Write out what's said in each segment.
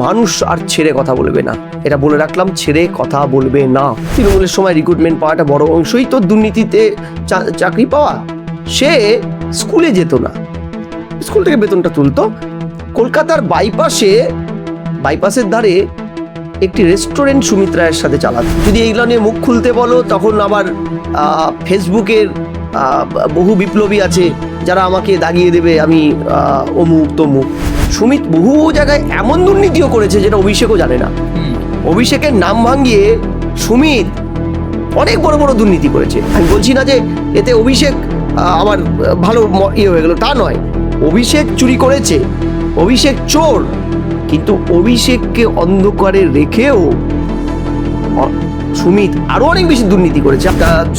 মানুষ আর ছেড়ে কথা বলবে না, এটা বলে রাখলাম, ছেড়ে কথা বলবে না। তৃণমূলের সময় রিক্রুটমেন্ট পাওয়াটা বড় অংশই তো দুর্নীতিতে চাকরি পাওয়া। সে স্কুলে যেত না, স্কুল থেকে বেতনটা তুলতো। কলকাতার বাইপাসের ধারে একটি রেস্টুরেন্ট সুমিত রায়ের সাথে চালাতো। যদি এইগুলো নিয়ে মুখ খুলতে বলো, তখন আবার ফেসবুকের বহু বিপ্লবী আছে যারা আমাকে দাগিয়ে দেবে, আমি অমুক তমুক। সুমিত বহু জায়গায় এমন দুর্নীতিও করেছে যেটা অভিষেকও জানে না। অভিষেকের নাম ভাঙিয়ে সুমিত অনেক বড় বড় দুর্নীতি করেছে। আমি বলছি না যে এতে অভিষেক আমার ভালো হয়ে গেল, তা নয়। অভিষেক চুরি করেছে, অভিষেক চোর, কিন্তু অভিষেককে অন্ধকারে রেখেও সুমিত আরো অনেক বেশি দুর্নীতি করেছে।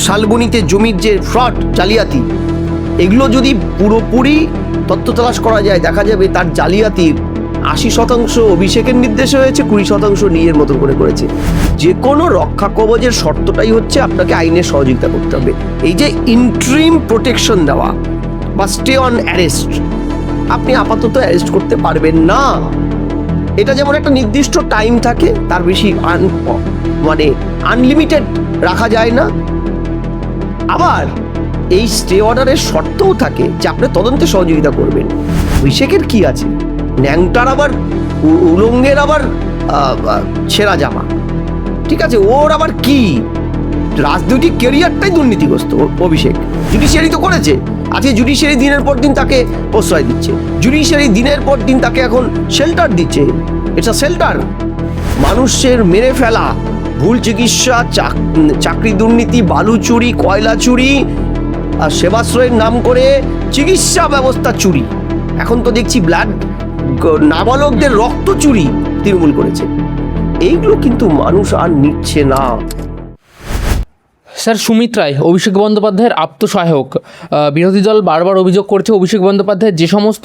শালবনীতে জমির যে ফ্রড, জালিয়াতি, এগুলো যদি পুরোপুরি তথ্য তালাশ করা যায়, দেখা যাবে তার জালিয়াতির 80% অভিষেকের নির্দেশে হয়েছে, 20% নিজের মতন করে করেছে। যে কোনো রক্ষা কবচের শর্তটাই হচ্ছে আপনাকে আইনের সহযোগিতা করতে হবে। এই যে ইন্টারিম প্রোটেকশন দেওয়া বা স্টে অন অ্যারেস্ট, আপনি আপাতত অ্যারেস্ট করতে পারবেন না। এটা যেমন একটা নির্দিষ্ট টাইম থাকে, তার বেশি মানে আনলিমিটেড রাখা যায় না। আবার এই স্টে অর্ডারের শর্তও থাকে যে আপনি তদন্তে সহযোগিতা করবেন। অভিষেকের কি আছে? ন্যাংটার আবার উলঙ্গের আবার ছেঁড়া জামা, ঠিক আছে, ওর আবার কি? রাজনৈতিক কেরিয়ারটাই দুর্নীতিগ্রস্ত অভিষেক। জুডিশিয়ারি তো করেছে, আজকে জুডিশিয়ারি দিনের পর দিন তাকে প্রশ্রয় দিচ্ছে, জুডিশিয়ারি দিনের পর দিন তাকে এখন শেল্টার দিচ্ছে। এটা শেল্টার। মানুষের মেরে ফেলা, ভুল চিকিৎসা, চাকরি দুর্নীতি, বালু চুরি, কয়লা চুরি, আর সেবাশ্রয়ের নাম করে চিকিৎসা ব্যবস্থা চুরি। এখন তো দেখছি নাবালকদের রক্ত চুরি তৃণমূল করেছে। এইগুলো কিন্তু মানুষ আর নিচ্ছে না। স্যার, সুমিত রায় অভিষেক বন্দ্যোপাধ্যায়ের আপ্তসহায়ক। বিরোধী দল বারবার অভিযোগ করছে অভিষেক বন্দ্যোপাধ্যায়ের যে সমস্ত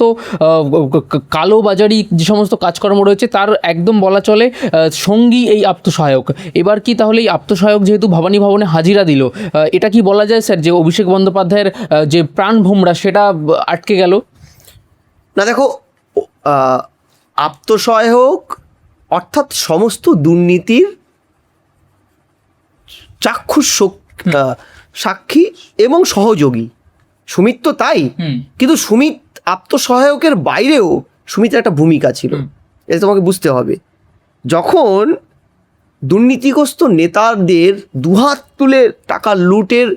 কালোবাজারি যে সমস্ত কাজকর্ম রয়েছে তার একদম বলা চলে সঙ্গী এই আপ্তসহায়ক। এবার কি তাহলে এই আপ্তসহায়ক যেহেতু ভবানী ভবনে হাজিরা দিল, এটা কি বলা যায় স্যার যে অভিষেক বন্দ্যোপাধ্যায়ের যে প্রাণ ভোমরা সেটা আটকে গেল? না, দেখো, আপ্তসহায়ক অর্থাৎ সমস্ত দুর্নীতির চাক্ষুষ সাক্ষী এবং সহযোগী। সুমিত তো তাই, কিন্তু সুমিত আত্মসহায়কের বাইরেও সুমিতের একটা ভূমিকা ছিল, এটা তোমাকে বুঝতে হবে। যখন দুর্নীতিগ্রস্ত নেতাদের দুহাত তুলে টাকা লুটের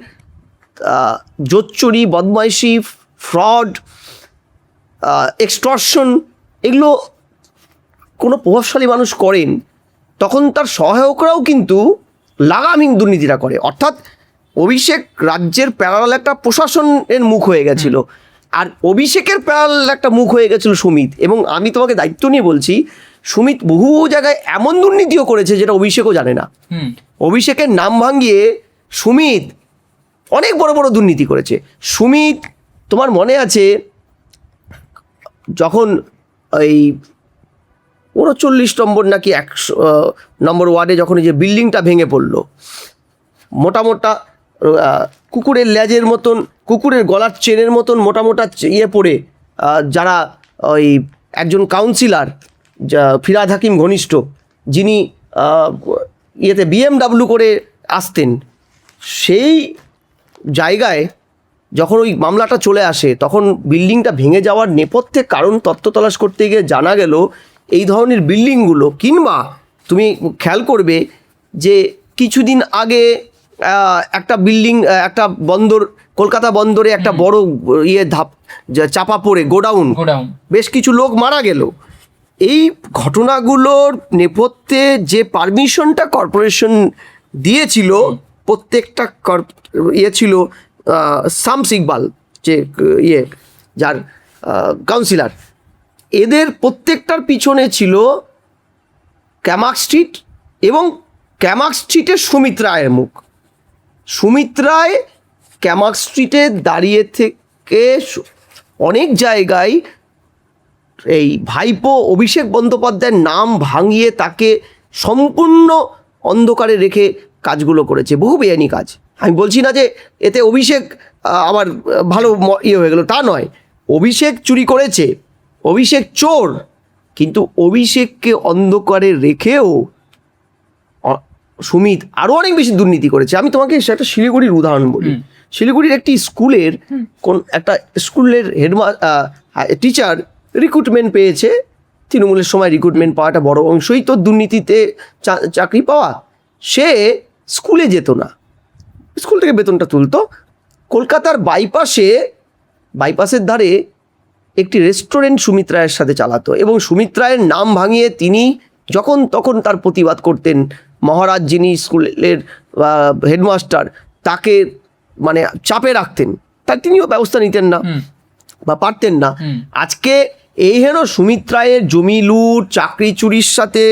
জোচ্চুরি, বদমাইশি, ফ্রড, এক্সটর্শন, এগুলো কোনো প্রভাবশালী মানুষ করেন, তখন তার সহায়করাও কিন্তু লাগামহীন দুর্নীতিটা করে। অর্থাৎ অভিষেক রাজ্যের প্যারালাল একটা প্রশাসনের মুখ হয়ে গেছিল, আর অভিষেকের প্যারালাল একটা মুখ হয়ে গেছিল সুমিত। এবং আমি তোমাকে দায়িত্ব নিয়ে বলছি, সুমিত বহু জায়গায় এমন দুর্নীতিও করেছে যেটা অভিষেকও জানে না। অভিষেকের নাম ভাঙিয়ে সুমিত অনেক বড় বড় দুর্নীতি করেছে। সুমিত, তোমার মনে আছে যখন এই 39 নম্বর নাকি 100 নম্বর ওয়ার্ডে যখন এই যে বিল্ডিংটা ভেঙে পড়লো, মোটা মোটা কুকুরের লেজের মতন, কুকুরের গলার চেনের মতন মোটা মোটা পড়ে, যারা ওই একজন কাউন্সিলর ফিরহাদ হাকিম ঘনিষ্ঠ, যিনি BMW করে আসতেন, সেই জায়গায় যখন ওই মামলাটা চলে আসে, তখন বিল্ডিংটা ভেঙে যাওয়ার নেপথ্যে কারণ তথ্য তলাশ করতে গিয়ে জানা গেল এই ধরনের বিল্ডিংগুলো, কিংবা তুমি খেয়াল করবে যে কিছুদিন আগে একটা বিল্ডিং, একটা বন্দর, কলকাতা বন্দরে একটা বড় চাপা পড়ে গোডাউন, বেশ কিছু লোক মারা গেল। এই ঘটনাগুলোর নেপথ্যে যে পারমিশনটা কর্পোরেশন দিয়েছিল, প্রত্যেকটা ছিল শামস ইকবাল, যে যার কাউন্সিলর, এদের প্রত্যেকটার পিছনে ছিল ক্যামাক স্ট্রিট এবং ক্যামাক স্ট্রিটের সুমিত রায়ের মুখ। সুমিত রায় ক্যামাক স্ট্রিটে দাঁড়িয়ে থেকে অনেক জায়গায় এই ভাইপো অভিষেক বন্দ্যোপাধ্যায়ের নাম ভাঙিয়ে তাকে সম্পূর্ণ অন্ধকারে রেখে কাজগুলো করেছে, বহু বেআইনি কাজ। আমি বলছি না যে এতে অভিষেক আমার ভালো হয়ে গেল, তা নয়। অভিষেক চুরি করেছে, অভিষেক চোর, কিন্তু অভিষেককে অন্ধকারে রেখেও সুমিত আরো অনেক বেশি দুর্নীতি করেছে। আমি তোমাকে একটা শিলিগুড়ির উদাহরণ বলি। শিলিগুড়ির একটি স্কুলের একটা স্কুলের টিচার রিক্রুটমেন্ট পেয়েছে। তৃণমূলের সময় রিক্রুটমেন্ট পাওয়াটা বড় অংশই তো দুর্নীতিতে চাকরি পাওয়া। সে স্কুলে যেত না, স্কুল থেকে বেতনটা তুলতো। কলকাতার বাইপাসের ধারে একটি রেস্টুরেন্ট সুমিত রায়ের সাথে চালাতো এবং সুমিত রায়ের নাম ভাঙিয়ে তিনি যখন তখন তার প্রতিবাদ করতেন। মহারাজ যিনি স্কুলের হেডমাস্টার তাকে মানে চাপে রাখতেন, তার তিনিও ব্যবস্থা নিতেন না বা পারতেন না। আজকে এই হেন সুমিত রায়ের জমি লুট, চাকরি চুরির সাথে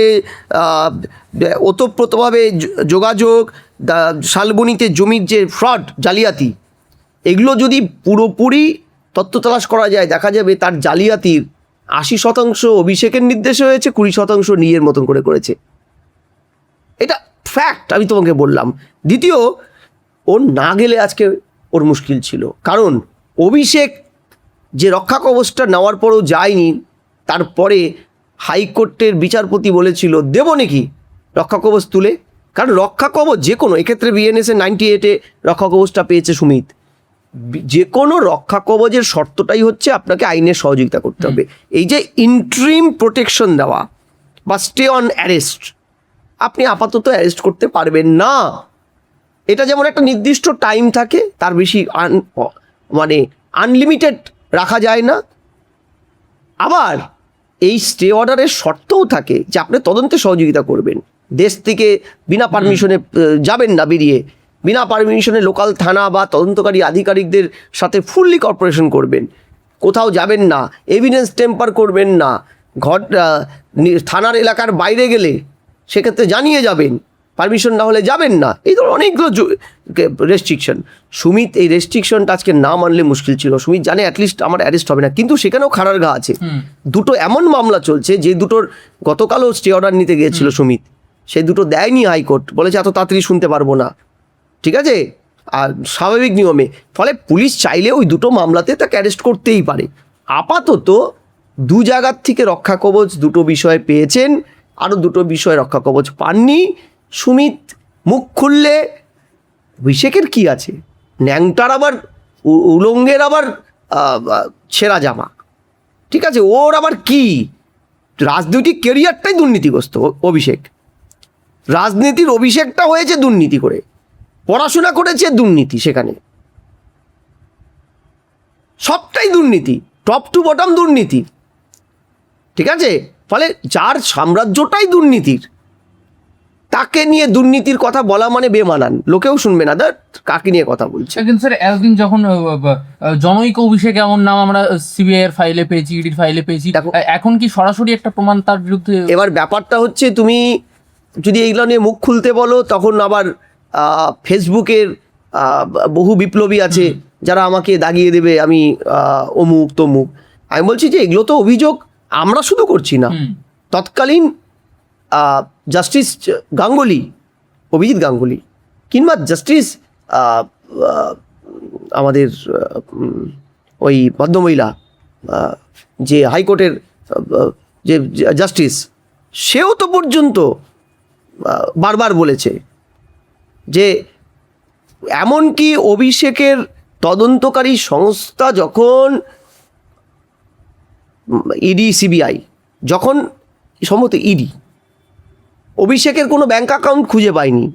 ওতপ্রোতভাবে যোগাযোগ, শালবনীতে জমির যে ফ্রড জালিয়াতি, এগুলো যদি পুরোপুরি তথ্য তালাশ করা যায় দেখা যাবে তার জালিয়াতির 80% অভিষেকের নির্দেশে হয়েছে, 20% নিজের মতন করে করেছে। এটা ফ্যাক্ট, আমি তোমাকে বললাম। দ্বিতীয়, ওর না গেলে আজকে ওর মুশকিল ছিল, কারণ অভিষেক যে রক্ষা কবচটা নেওয়ার পরও যায়নি, তারপরে হাইকোর্টের বিচারপতি বলেছিল দেব নাকি রক্ষা কবচ তুলে। কারণ রক্ষা কবচ যে কোনো, এক্ষেত্রে বিএনএসএ 98-এ রক্ষা কবচটা পেয়েছে সুমিত। যে কোনো রক্ষা কবচের শর্তটাই হচ্ছে আপনাকে আইনের সহযোগিতা করতে হবে। এই যে ইন্টারিম প্রোটেকশন দেওয়া বা স্টে অন অ্যারেস্ট, আপনি আপাতত অ্যারেস্ট করতে পারবেন না। এটা যেমন একটা নির্দিষ্ট টাইম থাকে, তার বেশি মানে আনলিমিটেড রাখা যায় না। আবার এই স্টে অর্ডারের শর্তও থাকে যে আপনি তদন্তে সহযোগিতা করবেন, দেশ থেকে বিনা পারমিশনে যাবেন না, বেরিয়ে বিনা পারমিশনে লোকাল থানা বা তদন্তকারী আধিকারিকদের সাথে ফুললি কর্পোরেশন করবেন, কোথাও যাবেন না, এভিডেন্স টেম্পার করবেন না, থানার এলাকার বাইরে গেলে সেক্ষেত্রে জানিয়ে যাবেন, পারমিশন না হলে যাবেন না। এই ধরনের অনেকগুলো রেস্ট্রিকশন। সুমিত এই রেস্ট্রিকশনটা আজকে না মানলে মুশকিল ছিল। সুমিত জানে অ্যাটলিস্ট আমার অ্যারেস্ট হবে না, কিন্তু সেখানেও খাড়ার ঘা আছে। দুটো এমন মামলা চলছে যে দুটোর গতকালও স্টে অর্ডার নিতে গিয়েছিল সুমিত, সেই দুটো দেয়নি হাইকোর্ট, বলেছে এত তাড়াতাড়ি শুনতে পারবো না। ঠিক আছে, আর স্বাভাবিক নিয়মে, ফলে পুলিশ চাইলে ওই দুটো মামলাতে তাকে অ্যারেস্ট করতেই পারে। আপাতত দু জায়গার থেকে রক্ষা কবচ দুটো বিষয়ে পেয়েছেন, আরও দুটো বিষয়ে রক্ষা কবচ পাননি। সুমিত মুখ খুললে অভিষেকের কি আছে, ন্যাংটার আবার উলঙ্গের আবার ছেঁড়া জামা, ঠিক আছে, ওর আবার কি রাজনৈতিক কেরিয়ারটাই দুর্নীতিগ্রস্ত। অভিষেক রাজনীতির অভিষেকটা হয়েছে দুর্নীতি করে, পড়াশোনা করেছে দুর্নীতি, সেখানে সবটাই দুর্নীতি, টপ টু বটম দুর্নীতি। ঠিক আছে, ফলে যার সাম্রাজ্যটাই দুর্নীতির, তাকে নিয়ে দুর্নীতির কথা বলা মানে বেমানান, লোকেও শুনবে না কাকে নিয়ে কথা বলছে। কিন্তু স্যার এতদিন যখন জনৈক অভিষেক এমন নাম আমরা সিবিআই এর ফাইলে পেয়েছি, ইডির ফাইলে পেয়েছি, এখন কি সরাসরি একটা প্রমাণ তার বিরুদ্ধে? এবার ব্যাপারটা হচ্ছে, তুমি যদি এইগুলো নিয়ে মুখ খুলতে বলো, তখন আবার ফেসবুকের বহু বিপ্লবী আছে যারা আমাকে দাগিয়ে দেবে আমি অমুক তমুক। আমি বলছি যে এগুলো তো অভিযোগ আমরা শুধু করছি না, তৎকালীন জাস্টিস গাঙ্গুলি, অভিজিৎ গাঙ্গুলি, কিংবা জাস্টিস আমাদের ওই ভদ্রমহিলা যে হাইকোর্টের যে জাস্টিস, সেও তো পর্যন্ত বারবার বলেছে যে এমনকি অভিষেকের তদন্তকারী সংস্থা যখন ইডি সিবিআই, যখন সম্ভবত ইডি অভিষেকের কোনো ব্যাঙ্ক অ্যাকাউন্ট খুঁজে পায়নি।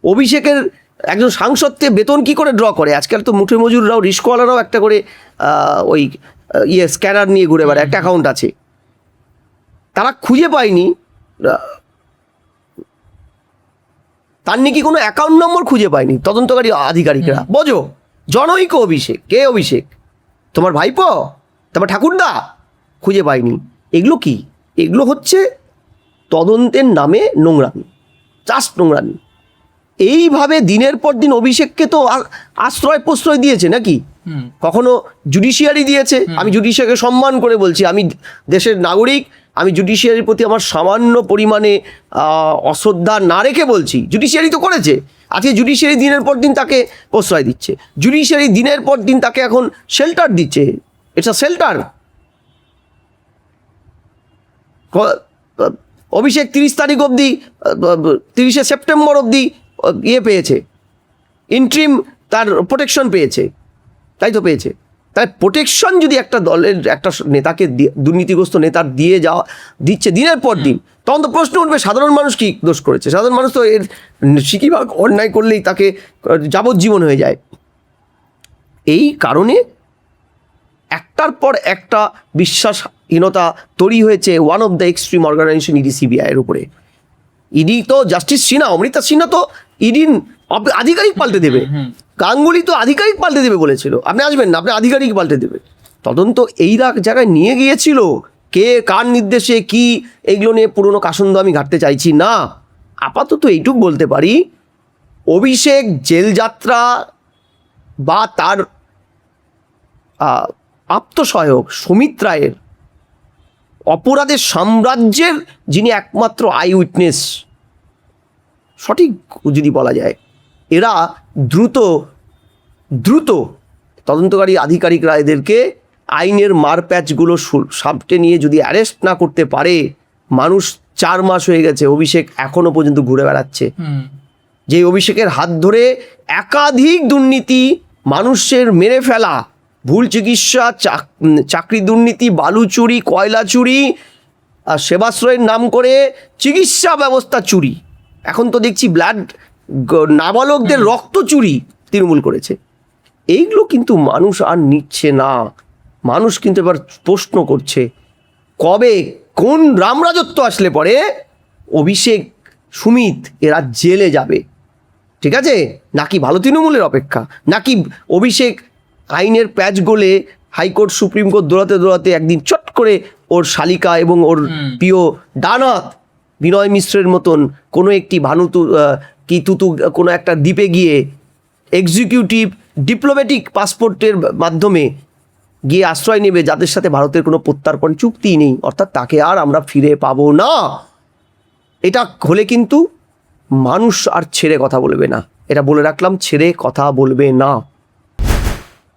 অভিষেকের একজন সাংসদকে বেতন কি করে ড্র করে, আজকাল তো মুঠে মজুররাও, রিস্কওয়ালারাও একটা করে ওই স্ক্যানার নিয়ে ঘুরে বেড়ায়, একটা অ্যাকাউন্ট আছে, তারা খুঁজে পায়নি। তার নাকি কোনো অ্যাকাউন্ট নম্বর খুঁজে পায়নি তদন্তকারী আধিকারিকরা। বোঝো, জনৈক অভিষেক, কে অভিষেক, তোমার ভাইপো, তোমার ঠাকুরদা, খুঁজে পায়নি। এগুলো কি? এগুলো হচ্ছে তদন্তের নামে নোংরামি, জাস্ট নোংরামি। এইভাবে দিনের পর দিন অভিষেককে তো আশ্রয় প্রশ্রয় দিয়েছে নাকি, কখনো জুডিশিয়ারি দিয়েছে। আমি জুডিশিয়ারিকে সম্মান করে বলছি, আমি দেশের নাগরিক, আমি জুডিশিয়ারির প্রতি আমার সামান্য পরিমাণে অশ্রদ্ধা না রেখে বলছি, জুডিশিয়ারি তো করেছে। আজকে জুডিশিয়ারি দিনের পর দিন তাকে প্রশ্রয় দিচ্ছে, জুডিশিয়ারি দিনের পর দিন তাকে এখন শেল্টার দিচ্ছে। It's a shelter. অভিষেক 30 তারিখ অবধি 30শে সেপ্টেম্বর অবধি ইয়ে পেয়েছে, ইন্ট্রিম তার প্রোটেকশন পেয়েছে, তাই তো পেয়েছে। তাই প্রোটেকশন যদি একটা দলের একটা নেতাকে দুর্নীতিগ্রস্ত নেতার দিচ্ছে দিনের পর দিন, তখন তো প্রশ্ন উঠবে সাধারণ মানুষ কি দোষ করেছে। সাধারণ মানুষ তো এর সিকিভাগ অন্যায় করলেই তাকে যাবজ্জীবন হয়ে যায়। এই কারণে একটার পর একটা বিশ্বাসহীনতা তৈরি হয়েছে one of the extreme organization ED সিবিআইয়ের উপরে। ইডি তো জাস্টিস সিনহা, অমৃতা সিনহা তো ইডির আধিকারিক পাল্টে দেবে, গাঙ্গুলি তো আধিকারিক পাল্টে দেবে বলেছিল, আপনি আসবেন না, আপনি আধিকারিক পাল্টে দেবে। তদন্ত এই জায়গায় নিয়ে গিয়েছিল, কে কার নির্দেশে কি, এগুলো নিয়ে পুরনো কাসন্দ আমি ঘাটতে চাইছি না। আপাতত এইটুক বলতে পারি, অভিষেক জেলযাত্রা বা তার আত্মসহায়ক সুমিত রায়ের অপরাধের সাম্রাজ্যের যিনি একমাত্র আই উইটনেস, সঠিক যদি বলা যায়, এরা দ্রুত তদন্তকারী আধিকারিকরা এদেরকে আইনের মারপ্যাচগুলো সামনে নিয়ে যদি অ্যারেস্ট না করতে পারে, মানুষ 4 মাস হয়ে গেছে, অভিষেক এখনো পর্যন্ত ঘুরে বেড়াচ্ছে। যে অভিষেকের হাত ধরে একাধিক দুর্নীতি, মানুষের মেরে ফেলা, ভুল চিকিৎসা, চাকরি দুর্নীতি, বালু চুরি, কয়লা চুরি, আর সেবাশ্রয়ের নাম করে চিকিৎসা ব্যবস্থা চুরি, এখন তো দেখছি নাবালকদের রক্ত চুরি তৃণমূল করেছে। এইগুলো কিন্তু মানুষ আর নিচ্ছে না। মানুষ কিন্তু এবার প্রশ্ন করছে, কবে কোন রামরাজত্ব আসলে পরে অভিষেক সুমিত এরা জেলে যাবে, ঠিক আছে, নাকি ভালো তৃণমূলের অপেক্ষা, নাকি অভিষেক আইনের প্যাচ গোলে হাইকোর্ট সুপ্রিম কোর্ট দৌড়াতে একদিন চট করে ওর শালিকা এবং ওর প্রিয় ডানাত বিনয় মিশ্রের মতন কোনো একটি তুতু কোনো একটা দ্বীপে গিয়ে এক্সিকিউটিভ ডিপ্লোম্যাটিক পাসপোর্টের মাধ্যমে গিয়ে আশ্রয় নেবে, যাদের সাথে ভারতের কোনো প্রত্যর্পণ চুক্তি নেই, অর্থাৎ তাকে আর আমরা ফিরে পাবো না। এটা হলে কিন্তু মানুষ আর ছেড়ে কথা বলবে না, এটা বলে রাখলাম, ছেড়ে কথা বলবে না।